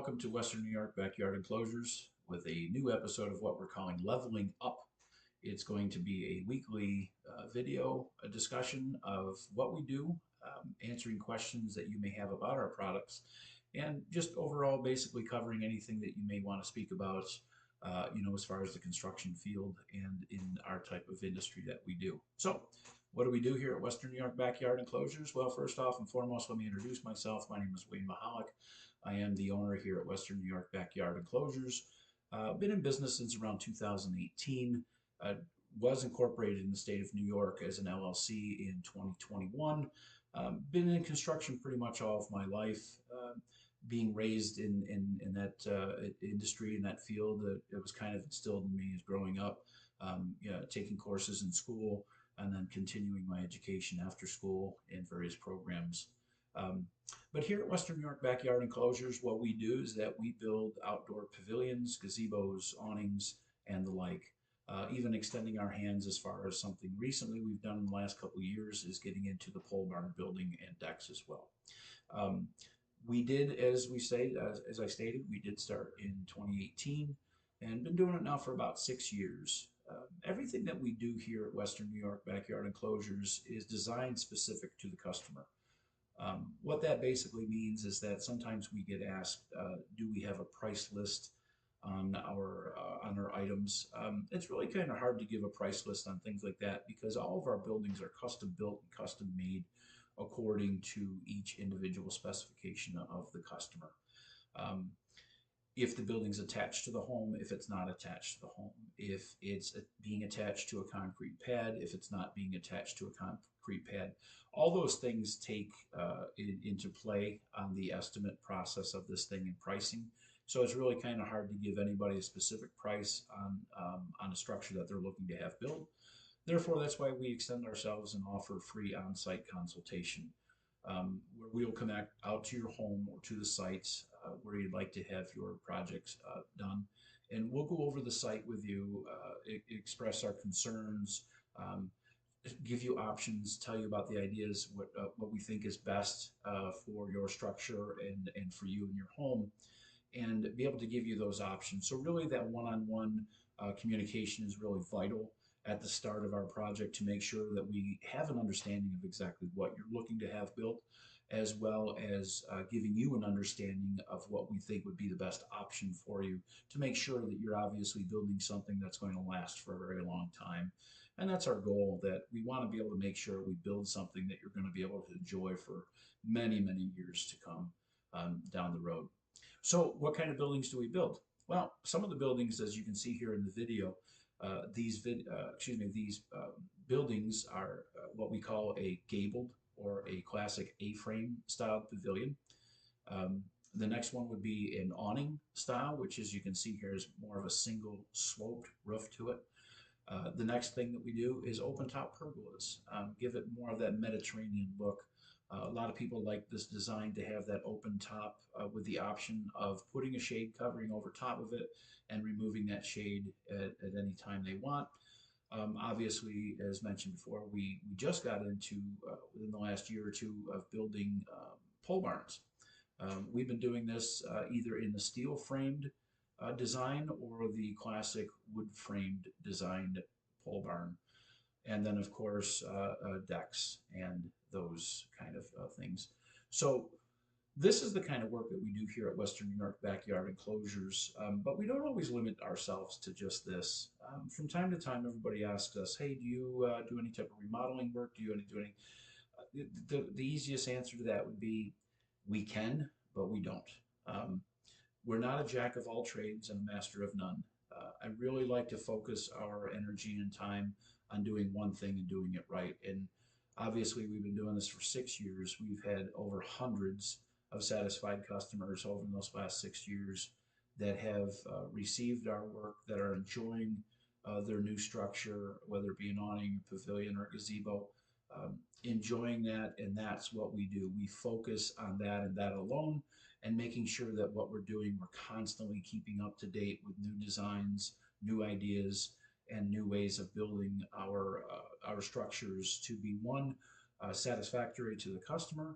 welcome to Western New York Backyard Enclosures with a new episode of what we're calling Leveling Up. It's going to be a weekly video, a discussion of what we do, answering questions that you may have about our products, and just overall basically covering anything that you may want to speak about, as far as the construction field and in our type of industry that we do. So, what do we do here at Western New York Backyard Enclosures? Well, first off and foremost, let me introduce myself. My name is Wayne Mahalik. I am the owner here at Western New York Backyard Enclosures. Been in business since around 2018. Was incorporated in the state of New York as an LLC in 2021. Been in construction pretty much all of my life. Being raised in that industry, in that field, it was kind of instilled in me as growing up, taking courses in school and then continuing my education after school in various programs. But here at Western New York Backyard Enclosures, what we do is that we build outdoor pavilions, gazebos, awnings, and the like. Even extending our hands as far as something recently we've done in the last couple of years is getting into the pole barn building and decks as well. We did, as I stated, we did start in 2018 and been doing it now for about 6 years. Everything that we do here at Western New York Backyard Enclosures is designed specific to the customer. What that basically means is that sometimes we get asked, do we have a price list on our items? It's really kind of hard to give a price list on things like that because all of our buildings are custom built and custom made according to each individual specification of the customer. If the building's attached to the home, if it's not attached to the home, if it's being attached to a concrete pad, if it's not being attached to a concrete pad, all those things take into play on the estimate process of this thing and pricing. So it's really kind of hard to give anybody a specific price on a structure that they're looking to have built. Therefore, that's why we extend ourselves and offer free on-site consultation, where we'll connect out to your home or to the sites where you'd like to have your projects done. And we'll go over the site with you, express our concerns, give you options, tell you about the ideas, what we think is best for your structure and for you and your home, and be able to give you those options. So really that one-on-one communication is really vital at the start of our project to make sure that we have an understanding of exactly what you're looking to have built, as well as giving you an understanding of what we think would be the best option for you to make sure that you're obviously building something that's going to last for a very long time. And that's our goal, that we want to be able to make sure we build something that you're going to be able to enjoy for many, many years to come down the road. So what kind of buildings do we build? Well, some of the buildings, as you can see here in the video, these buildings are what we call a gabled or a classic A-frame style pavilion. The next one would be an awning style, which, as you can see here, is more of a single sloped roof to it. The next thing that we do is open top pergolas, give it more of that Mediterranean look. A lot of people like this design to have that open top with the option of putting a shade covering over top of it and removing that shade at any time they want. Obviously, as mentioned before, we just got into, within the last year or two, of building pole barns. We've been doing this either in the steel framed design or the classic wood framed designed pole barn. And then, of course, decks and those kind of things. So this is the kind of work that we do here at Western New York Backyard Enclosures, but we don't always limit ourselves to just this. From time to time, everybody asks us, hey, do you do any type of remodeling work? Do you do any? The easiest answer to that would be we can, but we don't. We're not a jack of all trades and a master of none. I really like to focus our energy and time on doing one thing and doing it right. And obviously, we've been doing this for 6 years. We've had over hundreds of satisfied customers over those last 6 years that have received our work, that are enjoying their new structure, whether it be an awning, a pavilion, or a gazebo, enjoying that, and that's what we do. We focus on that and that alone, and making sure that what we're doing, we're constantly keeping up to date with new designs, new ideas, and new ways of building our structures to be, one, satisfactory to the customer,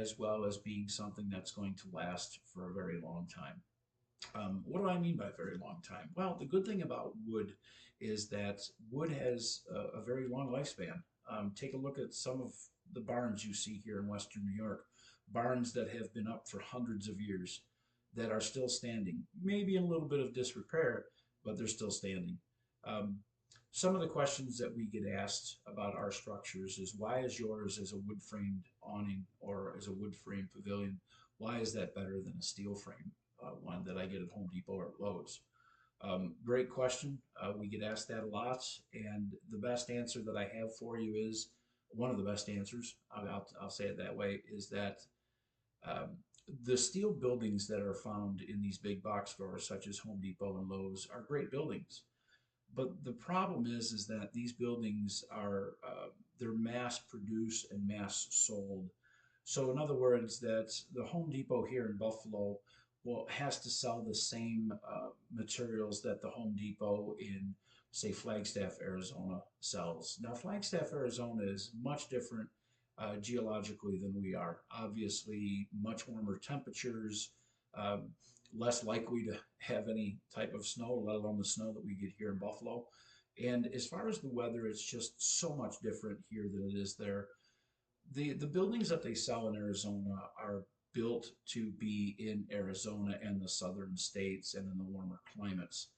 as well as being something that's going to last for a very long time. What do I mean by very long time? Well, the good thing about wood is that wood has a very long lifespan. Take a look at some of the barns you see here in Western New York, barns that have been up for hundreds of years that are still standing, maybe in a little bit of disrepair, but they're still standing. Um, some of the questions that we get asked about our structures is why is yours as a wood framed awning or as a wood framed pavilion? Why is that better than a steel frame one that I get at Home Depot or at Lowe's? Great question. We get asked that a lot, and the best answer that I have for you is one of the best answers. I'll say it that way is that um, the steel buildings that are found in these big box stores, such as Home Depot and Lowe's, are great buildings. But the problem is that these buildings are they're mass produced and mass sold. So in other words, that the Home Depot here in Buffalo will has to sell the same materials that the Home Depot in say Flagstaff, Arizona sells. Now Flagstaff, Arizona is much different geologically than we are. Obviously, much warmer temperatures. Um, Less likely to have any type of snow, let alone the snow that we get here in Buffalo. And as far as the weather, it's just so much different here than it is there. The buildings that they sell in Arizona are built to be in Arizona and the southern states and in the warmer climates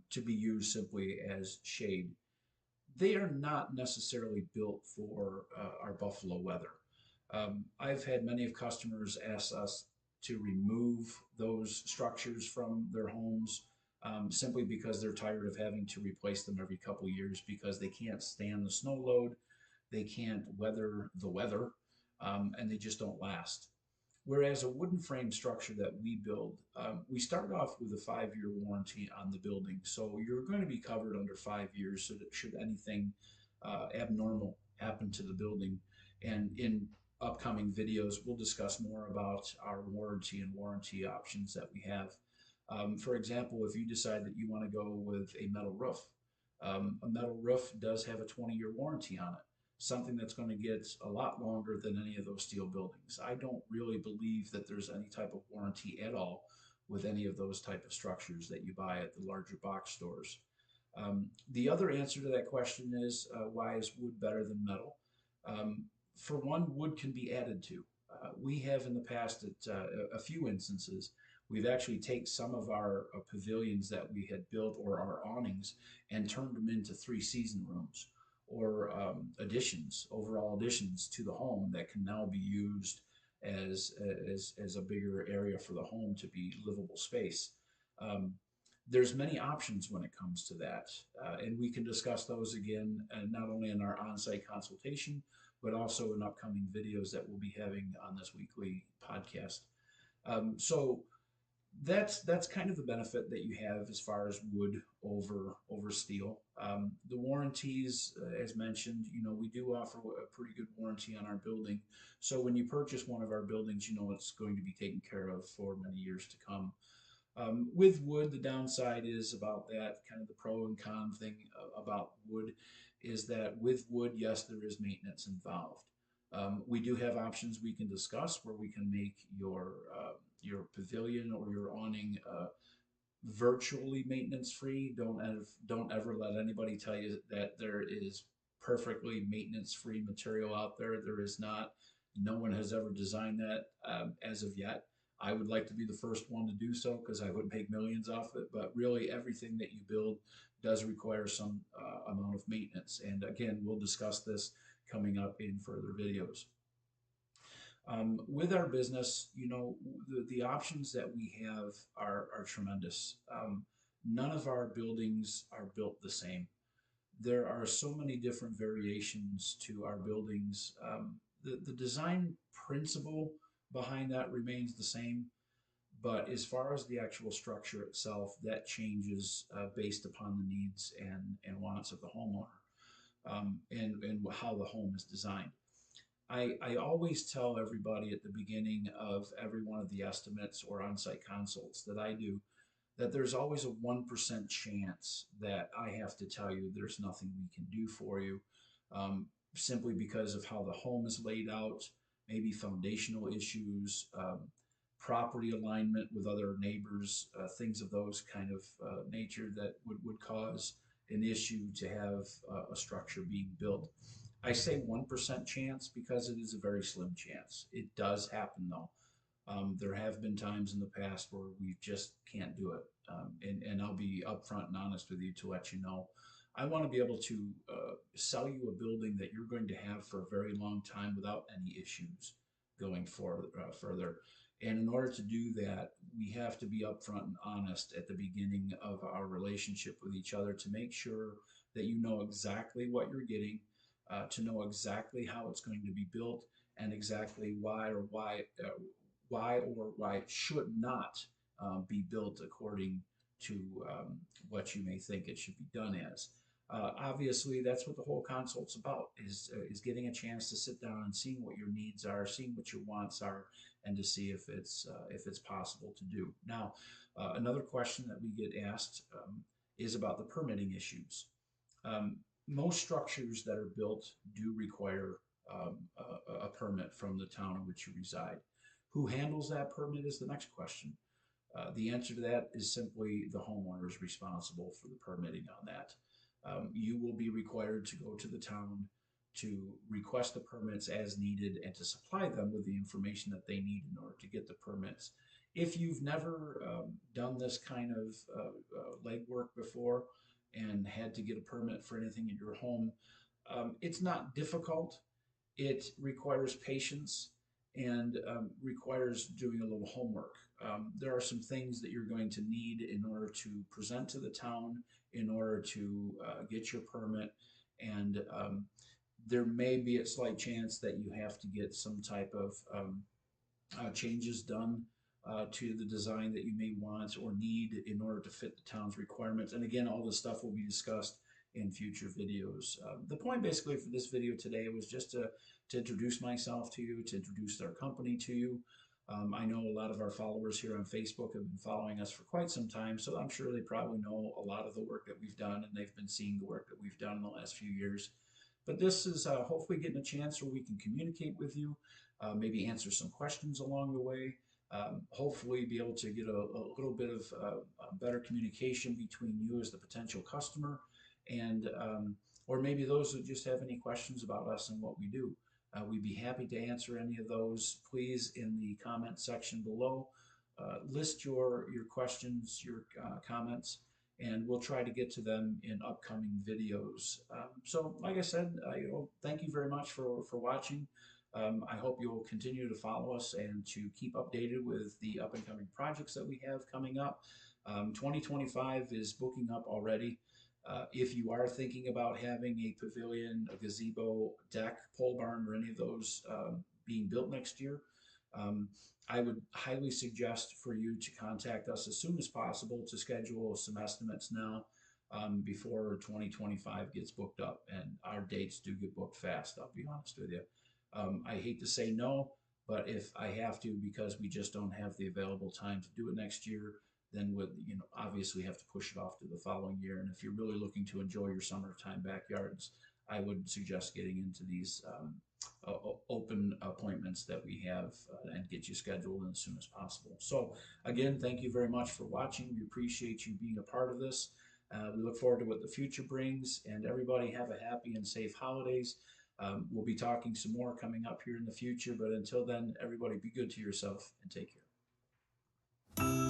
to be used simply as shade. They are not necessarily built for our Buffalo weather. I've had many of customers ask us to remove those structures from their homes simply because they're tired of having to replace them every couple years because they can't stand the snow load, they can't weather the weather, and they just don't last. Whereas a wooden frame structure that we build, we start off with a 5 year warranty on the building. So you're going to be covered under 5 years so that should anything abnormal happen to the building. And in upcoming videos, we'll discuss more about our warranty and warranty options that we have. For example, if you decide that you want to go with a metal roof, a metal roof does have a 20 year warranty on it, something that's going to get a lot longer than any of those steel buildings. I don't really believe that there's any type of warranty at all with any of those type of structures that you buy at the larger box stores. The other answer to that question is why is wood better than metal? For one, wood can be added to. We have in the past, at a few instances, we've actually taken some of our pavilions that we had built or our awnings and turned them into 3 season rooms or additions, overall additions to the home that can now be used as a bigger area for the home to be livable space. Um, there's many options when it comes to that, and we can discuss those again, not only in our on-site consultation, but also in upcoming videos that we'll be having on this weekly podcast. So that's kind of the benefit that you have as far as wood over steel. The warranties, as mentioned, we do offer a pretty good warranty on our building. So when you purchase one of our buildings, it's going to be taken care of for many years to come. With wood, the downside is about that kind of the pro and con thing about wood is that with wood, yes, there is maintenance involved. We do have options we can discuss where we can make your pavilion or your awning virtually maintenance free. Don't ever let anybody tell you that there is perfectly maintenance free material out there. There is not. No one has ever designed that as of yet. I would like to be the first one to do so because I would make millions off it. But really, everything that you build does require some amount of maintenance. And again, we'll discuss this coming up in further videos. With our business, the options that we have are tremendous. None of our buildings are built the same. There are so many different variations to our buildings. The design principle behind that remains the same, but as far as the actual structure itself, that changes based upon the needs and wants of the homeowner and how the home is designed. I always tell everybody at the beginning of every one of the estimates or on-site consults that I do that there's always a 1% chance that I have to tell you there's nothing we can do for you simply because of how the home is laid out, maybe foundational issues, property alignment with other neighbors, things of those kind of nature that would cause an issue to have a structure being built. I say 1% chance because it is a very slim chance. It does happen though. There have been times in the past where we just can't do it. And I'll be upfront and honest with you to let you know. I want to be able to sell you a building that you're going to have for a very long time without any issues going further. And in order to do that, we have to be upfront and honest at the beginning of our relationship with each other to make sure that you know exactly what you're getting, to know exactly how it's going to be built, and exactly why it should not be built according to what you may think it should be done as. Obviously, that's what the whole consult's about: is getting a chance to sit down and seeing what your needs are, seeing what your wants are, and to see if it's possible to do. Now, another question that we get asked is about the permitting issues. Most structures that are built do require a permit from the town in which you reside. Who handles that permit is the next question. The answer to that is simply the homeowner is responsible for the permitting on that. You will be required to go to the town to request the permits as needed and to supply them with the information that they need in order to get the permits. If you've never done this kind of legwork before and had to get a permit for anything in your home, it's not difficult. It requires patience and requires doing a little homework. There are some things that you're going to need in order to present to the town in order to get your permit, and there may be a slight chance that you have to get some type of changes done to the design that you may want or need in order to fit the town's requirements. And again, all this stuff will be discussed in future videos. The point basically for this video today was just to introduce myself to you, to introduce our company to you. I know a lot of our followers here on Facebook have been following us for quite some time, so I'm sure they probably know a lot of the work that we've done, and they've been seeing the work that we've done in the last few years. But this is hopefully getting a chance where we can communicate with you, maybe answer some questions along the way, hopefully be able to get a little bit of better communication between you as the potential customer and or maybe those who just have any questions about us and what we do. We'd be happy to answer any of those. Please, in the comment section below, list your questions, your comments, and we'll try to get to them in upcoming videos. So, like I said, thank you very much for watching. I hope you'll continue to follow us and to keep updated with the up and coming projects that we have coming up. 2025 is booking up already. If you are thinking about having a pavilion, a gazebo, deck, pole barn, or any of those being built next year, I would highly suggest for you to contact us as soon as possible to schedule some estimates now before 2025 gets booked up. And our dates do get booked fast, I'll be honest with you. I hate to say no, but if I have to because we just don't have the available time to do it next year, then would obviously have to push it off to the following year. And if you're really looking to enjoy your summertime backyards, I would suggest getting into these open appointments that we have and get you scheduled as soon as possible. So again, thank you very much for watching. We appreciate you being a part of this. We look forward to what the future brings, and everybody have a happy and safe holidays. We'll be talking some more coming up here in the future, but until then, everybody be good to yourself and take care.